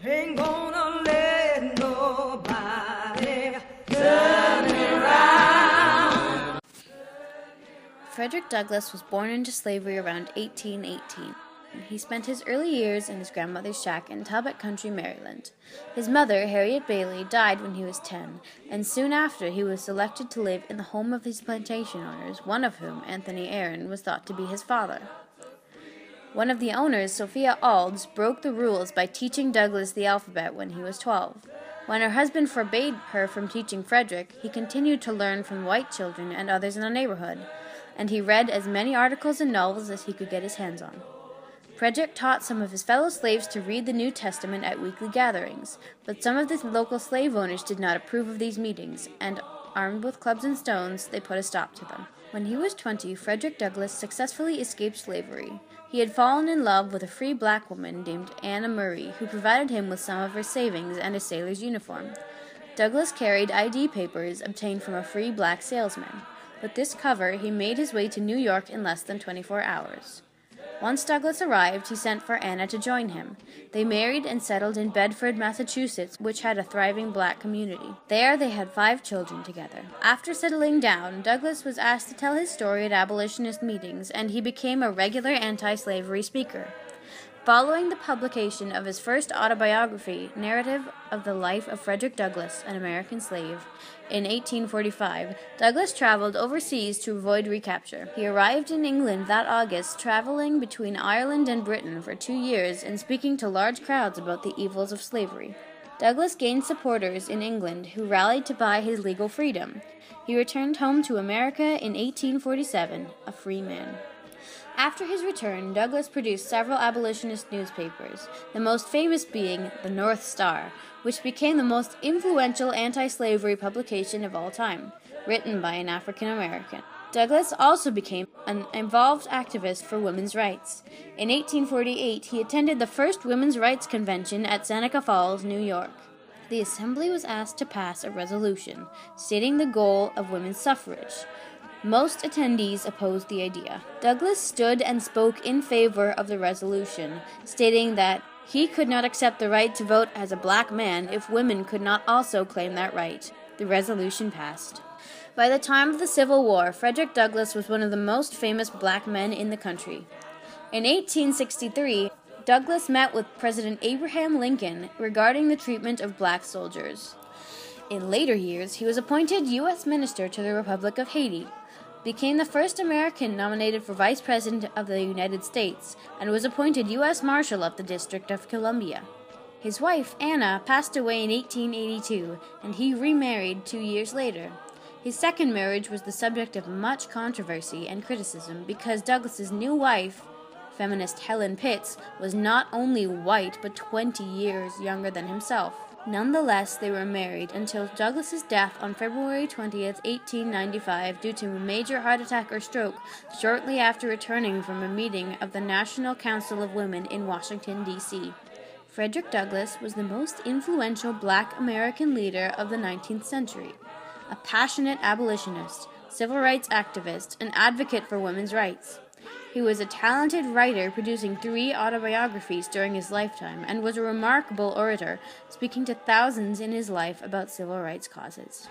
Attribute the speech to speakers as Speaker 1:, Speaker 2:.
Speaker 1: Ain't gonna let nobody turn me around.
Speaker 2: Frederick Douglass was born into slavery around 1818. He spent his early years in his grandmother's shack in Talbot County, Maryland. His mother, Harriet Bailey, died when he was 10, and soon after he was selected to live in the home of his plantation owners, one of whom, Anthony Aaron, was thought to be his father. One of the owners, Sophia Alds, broke the rules by teaching Douglass the alphabet when he was 12. When her husband forbade her from teaching Frederick, he continued to learn from white children and others in the neighborhood, and he read as many articles and novels as he could get his hands on. Frederick taught some of his fellow slaves to read the New Testament at weekly gatherings, but some of the local slave owners did not approve of these meetings, and, armed with clubs and stones, they put a stop to them. When he was 20, Frederick Douglass successfully escaped slavery. He had fallen in love with a free black woman named Anna Murray, who provided him with some of her savings and a sailor's uniform. Douglass carried ID papers obtained from a free black salesman. With this cover, he made his way to New York in less than 24 hours. Once Douglass arrived, he sent for Anna to join him. They married and settled in Bedford, Massachusetts, which had a thriving black community. There they had 5 children together. After settling down, Douglass was asked to tell his story at abolitionist meetings, and he became a regular anti-slavery speaker. Following the publication of his first autobiography, Narrative of the Life of Frederick Douglass, an American Slave, in 1845, Douglass traveled overseas to avoid recapture. He arrived in England that August, traveling between Ireland and Britain for 2 years and speaking to large crowds about the evils of slavery. Douglass gained supporters in England who rallied to buy his legal freedom. He returned home to America in 1847, a free man. After his return, Douglass produced several abolitionist newspapers, the most famous being the North Star, which became the most influential anti-slavery publication of all time, written by an African American. Douglass also became an involved activist for women's rights. In 1848, he attended the first Women's Rights Convention at Seneca Falls, New York. The assembly was asked to pass a resolution stating the goal of women's suffrage. Most attendees opposed the idea. Douglass stood and spoke in favor of the resolution, stating that he could not accept the right to vote as a black man if women could not also claim that right. The resolution passed. By the time of the Civil War, Frederick Douglass was one of the most famous black men in the country. In 1863, Douglass met with President Abraham Lincoln regarding the treatment of black soldiers. In later years, he was appointed U.S. Minister to the Republic of Haiti, became the first American nominated for Vice President of the United States, and was appointed U.S. Marshal of the District of Columbia. His wife, Anna, passed away in 1882, and he remarried 2 years later. His second marriage was the subject of much controversy and criticism because Douglass's new wife, feminist Helen Pitts, was not only white but 20 years younger than himself. Nonetheless, they were married until Douglass's death on February 20th, 1895, due to a major heart attack or stroke shortly after returning from a meeting of the National Council of Women in Washington, D.C. Frederick Douglass was the most influential black American leader of the 19th century, a passionate abolitionist, civil rights activist, and advocate for women's rights. He was a talented writer, producing 3 autobiographies during his lifetime, and was a remarkable orator, speaking to thousands in his life about civil rights causes.